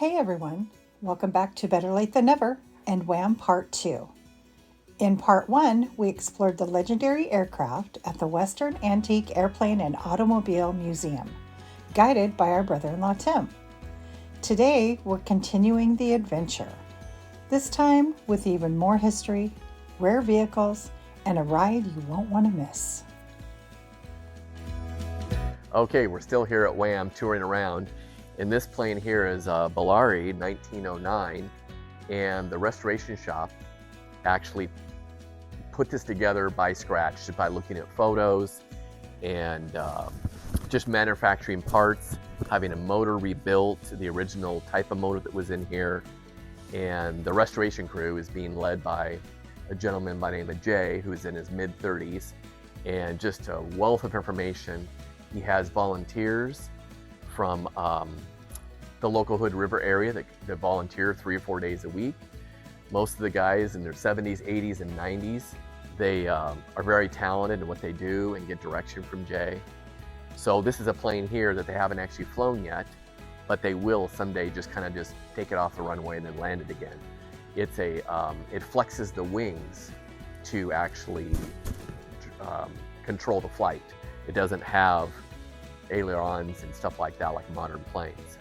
Hey everyone, welcome back to Better Late Than Never and WAAAM Part 2. In Part 1, we explored the legendary aircraft at the Western Antique Airplane and Automobile Museum, guided by our brother-in-law Tim. Today, we're continuing the adventure, this time with even more history, rare vehicles, and a ride you won't want to miss. Okay, we're still here at WAAAM touring around. And this plane here is a Volare 1909, and the restoration shop actually put this together by scratch by looking at photos and just manufacturing parts, having a motor rebuilt, the original type of motor that was in here. And the restoration crew is being led by a gentleman by the name of Jay, who's in his mid-30s, and just a wealth of information. He has volunteers from the local Hood River area that volunteer 3 or 4 days a week. Most of the guys in their 70s, 80s, and 90s, they are very talented in what they do and get direction from Jay. So this is a plane here that they haven't actually flown yet, but they will someday just kind of just take it off the runway and then land it again. It's it flexes the wings to actually control the flight. It doesn't have ailerons and stuff like that like modern planes.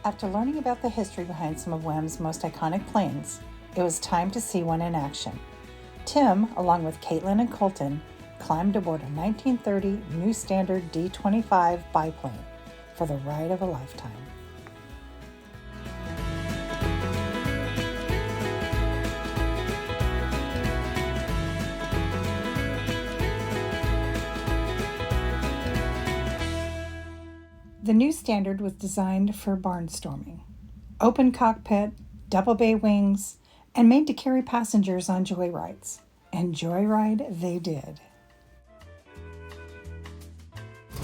After learning about the history behind some of WAAAM's most iconic planes, it was time to see one in action. Tim, along with Kaitlyn and Koltyn, climbed aboard a 1930 New Standard D-25 biplane for the ride of a lifetime. The New Standard was designed for barnstorming. Open cockpit, double bay wings, and made to carry passengers on joyrides. And joyride they did.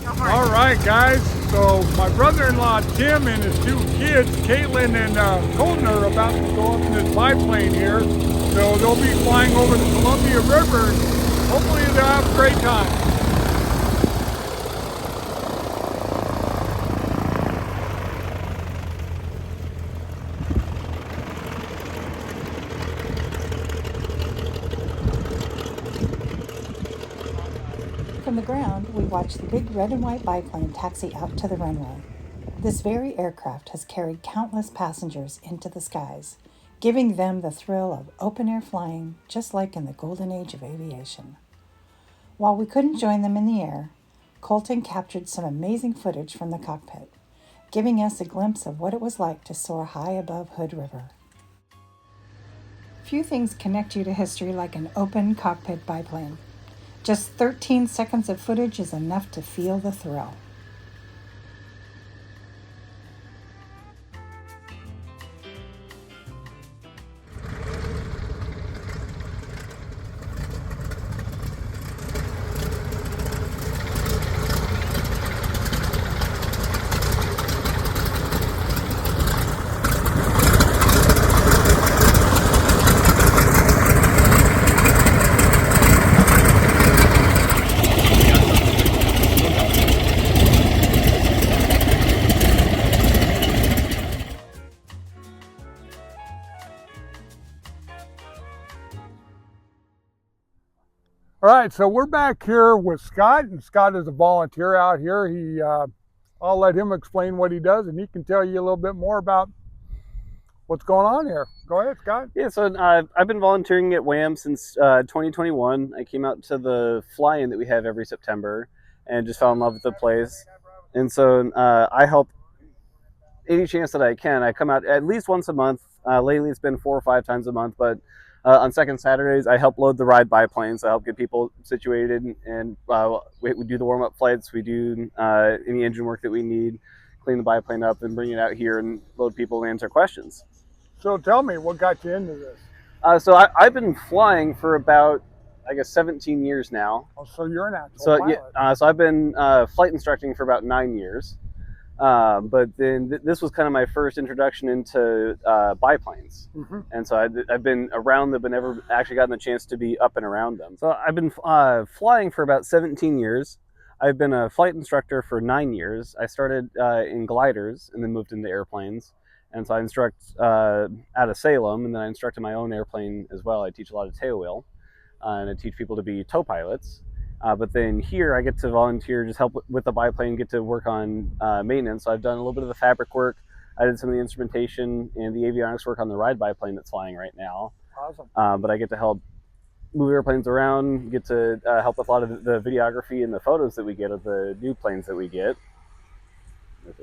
All right, guys. So my brother-in-law Tim and his 2 kids, Kaitlyn and Koltyn, are about to go up in this biplane here. So they'll be flying over the Columbia River. Hopefully they'll have a great time. From the ground, we watched the big red and white biplane taxi out to the runway. This very aircraft has carried countless passengers into the skies, giving them the thrill of open-air flying, just like in the golden age of aviation. While we couldn't join them in the air, Koltyn captured some amazing footage from the cockpit, giving us a glimpse of what it was like to soar high above Hood River. Few things connect you to history like an open cockpit biplane. Just 13 seconds of footage is enough to feel the thrill. All right, so we're back here with Scott, and Scott is a volunteer out here. I'll let him explain what he does, and he can tell you a little bit more about what's going on here. Go ahead, Scott. Yeah, so I've been volunteering at WAAAM since 2021. I came out to the fly-in that we have every September and just fell in love with the place. And so I help any chance that I can. I come out at least once a month. Lately, it's been 4 or 5 times a month, but on second Saturdays, I help load the ride biplanes. I help get people situated, and we do the warm-up flights. We do any engine work that we need, clean the biplane up and bring it out here and load people and answer questions. So tell me, what got you into this? So I've been flying for about, I guess, 17 years now. Oh, so you're an actual So pilot. yeah, so I've been flight instructing for about 9 years. But then this was kind of my first introduction into biplanes. Mm-hmm. And so I've been around them, but never actually gotten the chance to be up and around them. So I've been flying for about 17 years. I've been a flight instructor for 9 years. I started in gliders and then moved into airplanes. And so I instruct out of Salem, and then I instruct in my own airplane as well. I teach a lot of tailwheel, and I teach people to be tow pilots. But then here I get to volunteer, just help with the biplane, get to work on maintenance. So I've done a little bit of the fabric work. I did some of the instrumentation and the avionics work on the ride biplane that's flying right now. Awesome. But I get to help move airplanes around, get to help with a lot of the videography and the photos that we get of the new planes that we get.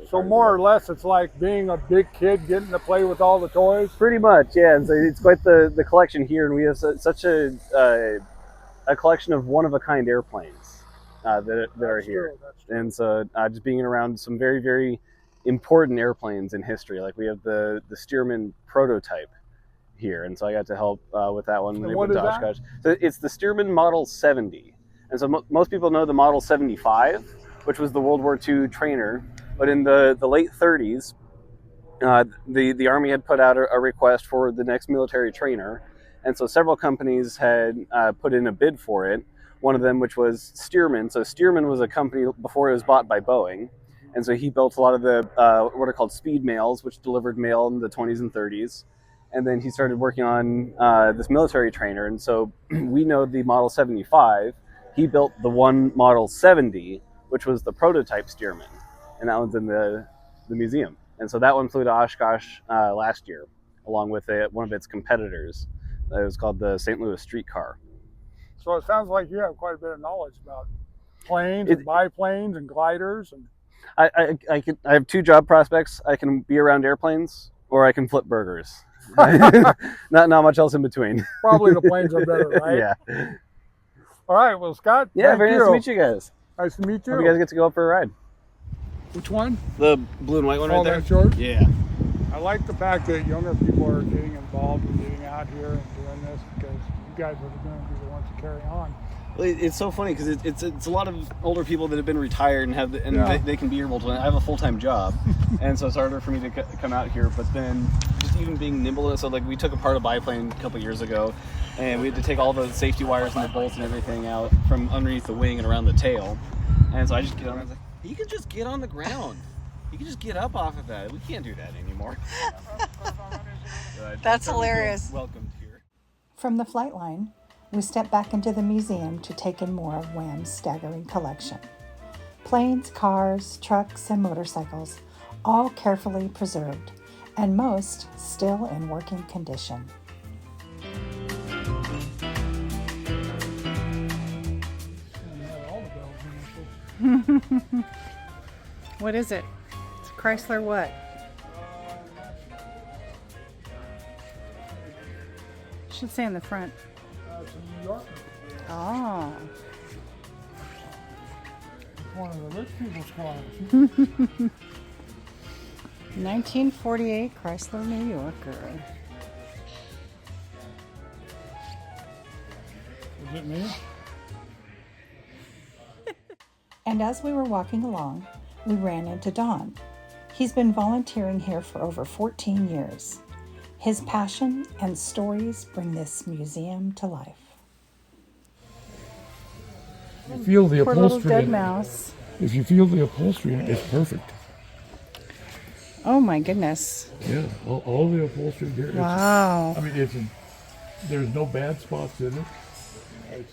So more or less, it's like being a big kid getting to play with all the toys? Pretty much, yeah. And so it's quite the collection here, and we have such a collection of one-of-a-kind airplanes that are here. True. And so just being around some very, very important airplanes in history. Like we have the Stearman prototype here, and so I got to help with that one. And what is that? So it's the Stearman Model 70. And so most people know the Model 75, which was the World War II trainer. But in the late 30s, the Army had put out a request for the next military trainer. And so several companies had put in a bid for it. One of them, which was Stearman. So Stearman was a company before it was bought by Boeing. And so he built a lot of the what are called speed mails, which delivered mail in the 20s and 30s. And then he started working on this military trainer. And so we know the Model 75. He built the one Model 70, which was the prototype Stearman. And that one's in the museum. And so that one flew to Oshkosh last year, along with one of its competitors. It was called the St. Louis Streetcar. So it sounds like you have quite a bit of knowledge about planes and biplanes and gliders. And I have two job prospects. I can be around airplanes, or I can flip burgers. not much else in between. Probably the planes are better, right? Yeah. All right. Well, Scott. Yeah, very nice to meet you guys. Nice to meet you. Hope you guys get to go up for a ride. Which one? The blue and white one right there. That's yours? Yeah. I like the fact that younger people are getting involved and getting out here and doing this, because you guys are going to be the ones to carry on. Well, it's so funny because it's a lot of older people that have been retired and they can be here multiple. I have a full-time job, and so it's harder for me to come out here. But then just even being nimble, so like we took apart a biplane a couple years ago, and we had to take all the safety wires and the bolts and everything out from underneath the wing and around the tail. And so I just get on. I was like, you can just get on the ground. You can just get up off of that. We can't do that anymore. That's hilarious. Welcomed here. From the flight line, we step back into the museum to take in more of WAAAM's staggering collection. Planes, cars, trucks, and motorcycles, all carefully preserved, and most still in working condition. What is it? It's Chrysler what? Should say in the front. It's a New Yorker. Oh. It's one of the rich people's cars. 1948 Chrysler New Yorker. Is it me? And as we were walking along, we ran into Don. He's been volunteering here for over 14 years. His passion and stories bring this museum to life. You feel the Poor little upholstery. dead mouse. If you feel the upholstery, it's perfect. Oh my goodness. Yeah, all the upholstery here. Wow. I mean, there's no bad spots in it.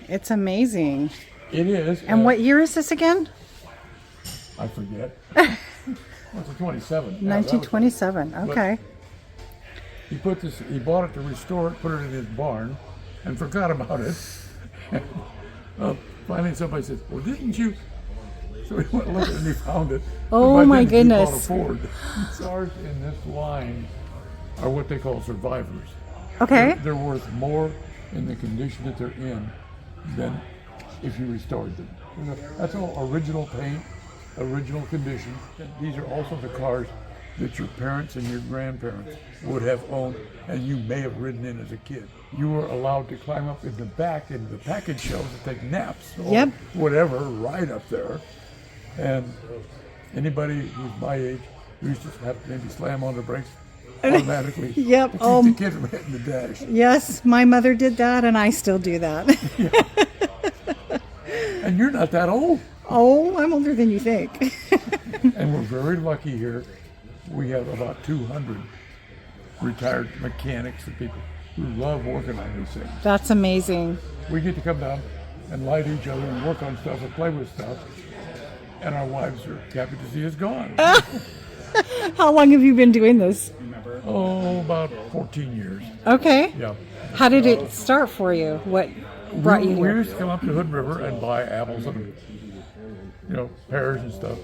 It's amazing. It is. And what year is this again? I forget. What's it, 27? 1927. Okay. He bought it to restore it, put it in his barn, and forgot about it. Finally somebody says, well, didn't you? So he went looking and he found it. Oh my goodness. He bought a Ford. Cars in this line are what they call survivors. Okay. They're worth more in the condition that they're in than if you restored them. That's all original paint. original condition. And these are also the cars that your parents and your grandparents would have owned and you may have ridden in as a kid. You were allowed to climb up in the back into the package shelves to take naps or Yep. whatever, right up there. And anybody who's my age used to have to maybe slam on the brakes automatically Yep, to keep the kid from hitting the dash. Yes, my mother did that, and I still do that. And you're not that old. Oh, I'm older than you think. And we're very lucky here. We have about 200 retired mechanics and people who love working on these things. That's amazing. We get to come down and light each other and work on stuff and play with stuff. And our wives are happy to see us gone. How long have you been doing this? Oh, about 14 years. Okay. Yeah. How did it start for you? What brought you We here? used to come up to Hood River and buy apples and, pears and stuff.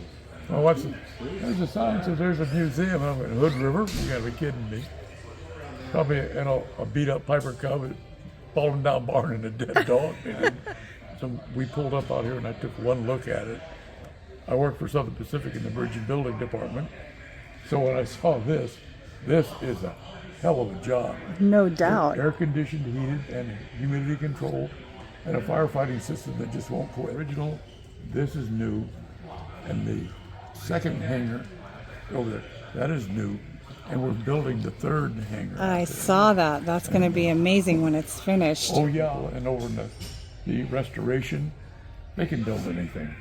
My wife said, there's a sign that says there's a museum. And I went, Hood River? You gotta be kidding me. Probably, a beat up Piper Cub, a fallen down barn and a dead dog. And so we pulled up out here and I took one look at it. I worked for Southern Pacific in the Bridge and Building Department. So when I saw this is a hell of a job. No doubt. Air conditioned, heated, and humidity controlled, and a firefighting system that just won't quit. Original, this is new, and the second hangar over there, that is new, and we're building the third hangar. I saw that. That's going to be amazing when it's finished. Oh yeah, and over in the restoration, they can build anything.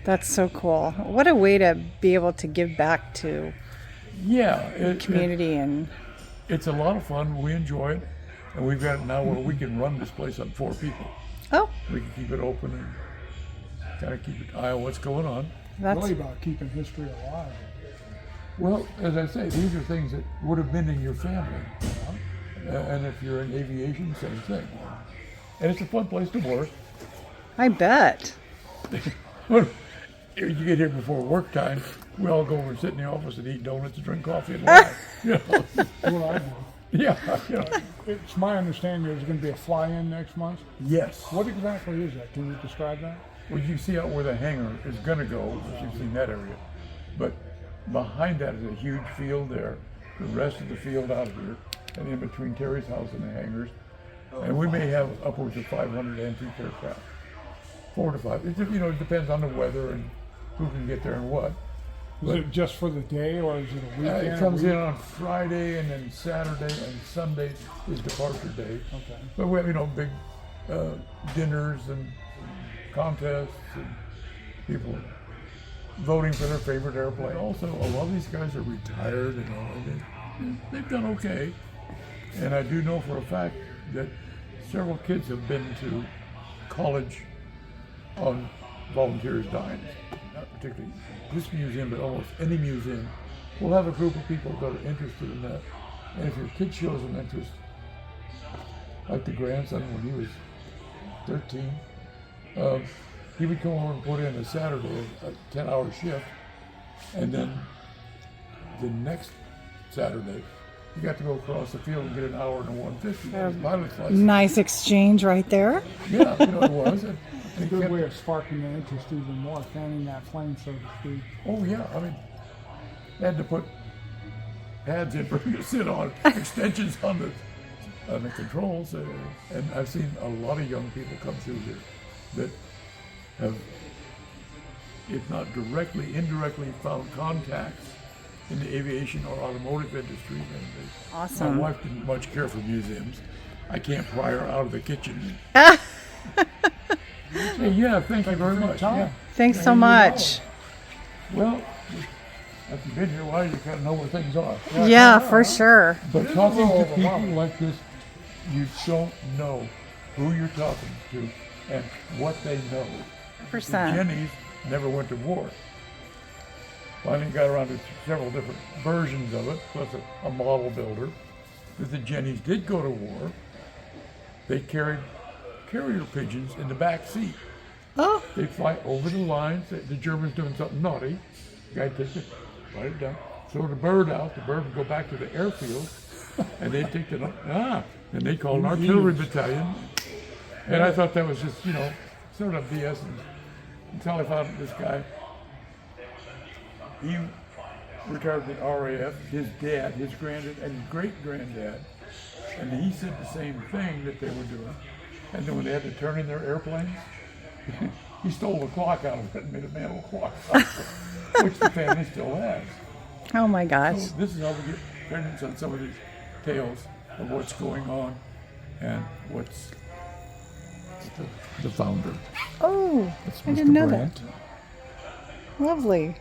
That's so cool. What a way to be able to give back to Yeah, community and it's a lot of fun. We enjoy it, and we've got it now where we can run this place on 4 people. oh, We can keep it open and kind of keep an eye on what's going on. that's Really about keeping history alive. Well, as I say, these are things that would have been in your family. And if you're in aviation, same thing. And it's a fun place to work. I bet. You get here before work time, we all go over and sit in the office and eat donuts and drink coffee and laugh. What I do. Yeah. It's my understanding there's going to be a fly-in next month. Yes. What exactly is that? Can you describe that? Well, you see out where the hangar is going to go, you've seen that area. But behind that is a huge field there. The rest of the field out here, and in between Terry's house and the hangars. And we may have upwards of 500 antique aircraft. 4 to 5. It depends on the weather and who can get there and what. Is it just for the day, or is it a weekend? It comes in on Friday, and then Saturday and Sunday is departure day. Okay. But we have, big dinners and contests and people voting for their favorite airplane. Also, a lot of these guys are retired and they've done okay. And I do know for a fact that several kids have been to college on volunteers' dimes. Not particularly this museum, but almost any museum will have a group of people that are interested in that. And if your kid shows an interest, like the grandson when he was 13, he would come over and put in a Saturday, a 10-hour shift, and then the next Saturday, he got to go across the field and get an hour and a 150 for his pilot's license. nice exchange right there. Yeah, it was. And It's a he good kept- way of sparking the interest even more, fanning that flame, so to speak. Oh yeah, they had to put pads in for him to sit on, extensions on the controls, and I've seen a lot of young people come through here that have, if not directly, indirectly found contacts in the aviation or automotive industry. And Awesome. My wife didn't much care for museums. I can't pry her out of the kitchen. Hey, yeah, thank you very much. Yeah. Thanks so much. Well, after you've been here a while, you kind of know where things are. Yeah, for sure. But talking to people like this, you don't know who you're talking to and what they know. The 100%. Jennies never went to war. Finally got around to several different versions of it, plus a model builder. If the Jennies did go to war, they carried carrier pigeons in the back seat. Oh, They'd fly over the lines. The Germans doing something naughty. The guy takes it, write it down, throw the bird out. The bird would go back to the airfield, and they'd take it and they called an artillery battalion. And I thought that was just, sort of BS until I found this guy he retired from the RAF, his dad, his granddad, and his great-granddad. And he said the same thing that they were doing. And then when they had to turn in their airplanes, he stole the clock out of it and made a metal clock, which the family still has. Oh my gosh. So this is how we get pendants on some of these tales of what's going on and what's the founder. Oh, That's I Mr. didn't know Brandt. that. Lovely.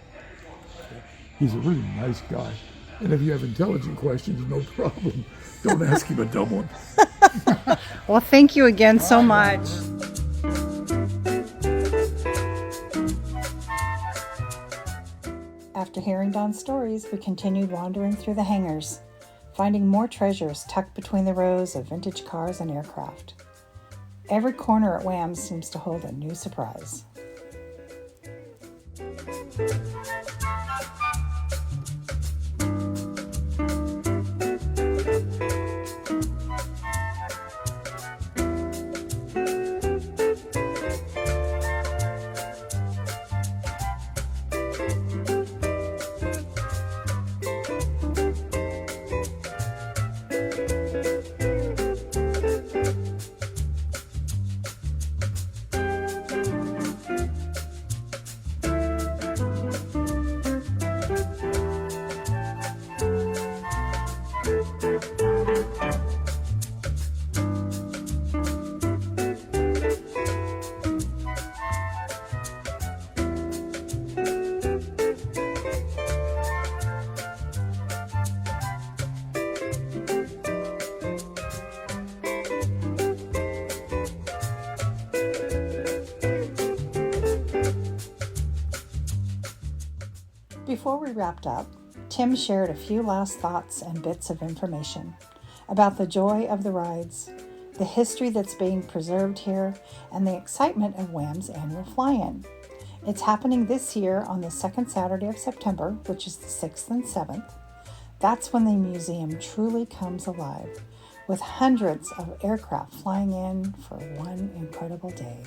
He's a really nice guy. And if you have intelligent questions, no problem. Don't ask him a dumb one. Well, thank you again so much. After hearing Don's stories, we continued wandering through the hangars, finding more treasures tucked between the rows of vintage cars and aircraft. Every corner at WAAAM seems to hold a new surprise. Before we wrapped up, Tim shared a few last thoughts and bits of information about the joy of the rides, the history that's being preserved here, and the excitement of WAAAM's annual fly-in. It's happening this year on the second Saturday of September, which is the 6th and 7th. That's when the museum truly comes alive, with hundreds of aircraft flying in for one incredible day.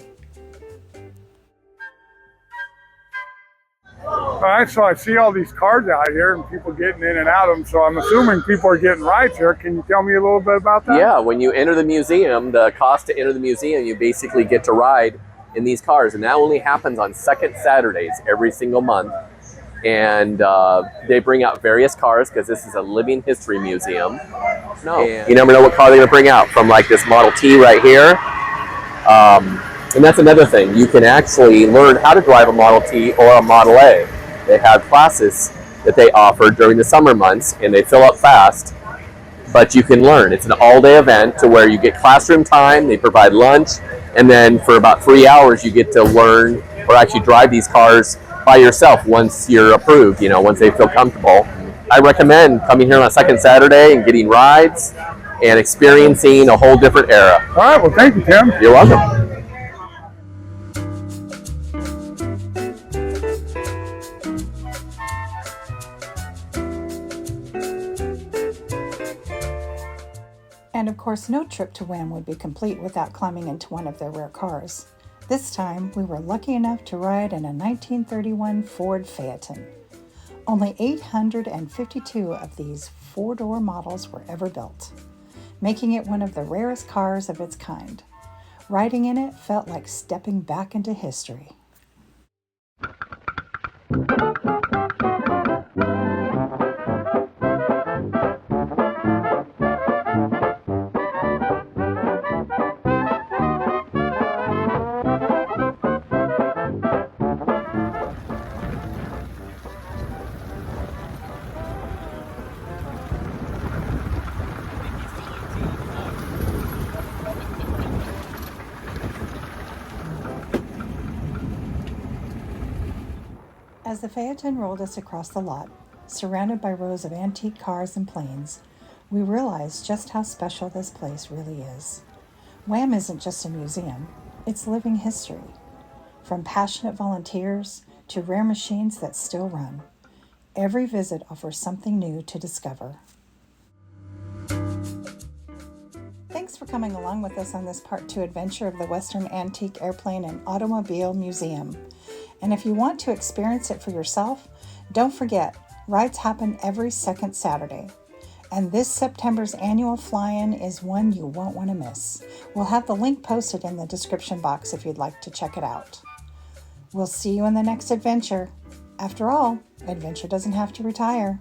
All right, so I see all these cars out here and people getting in and out of them, so I'm assuming people are getting rides here. Can you tell me a little bit about that? Yeah, when you enter the museum, the cost to enter the museum, you basically get to ride in these cars. And that only happens on second Saturdays every single month. And they bring out various cars because this is a living history museum. You never know what car they're going to bring out, from like this Model T right here. And that's another thing. You can actually learn how to drive a Model T or a Model A. They have classes that they offer during the summer months, and they fill up fast, but you can learn. It's an all-day event to where you get classroom time, they provide lunch, and then for about 3 hours you get to learn or actually drive these cars by yourself once you're approved, once they feel comfortable. I recommend coming here on a second Saturday and getting rides and experiencing a whole different era. All right, well, thank you, Tim. You're welcome. And of course, no trip to WAAAM would be complete without climbing into one of their rare cars. This time, we were lucky enough to ride in a 1931 Ford Phaeton. Only 852 of these four-door models were ever built, making it one of the rarest cars of its kind. Riding in it felt like stepping back into history. As the Phaeton rolled us across the lot, surrounded by rows of antique cars and planes, we realized just how special this place really is. WAAAM isn't just a museum, it's living history. From passionate volunteers to rare machines that still run, every visit offers something new to discover. Thanks for coming along with us on this Part 2 adventure of the Western Antique Airplane and Automobile Museum. And if you want to experience it for yourself, Don't forget, rides happen every second Saturday. And this September's annual fly-in is one you won't want to miss. We'll have the link posted in the description box if you'd like to check it out. We'll see you in the next adventure. After all, adventure doesn't have to retire.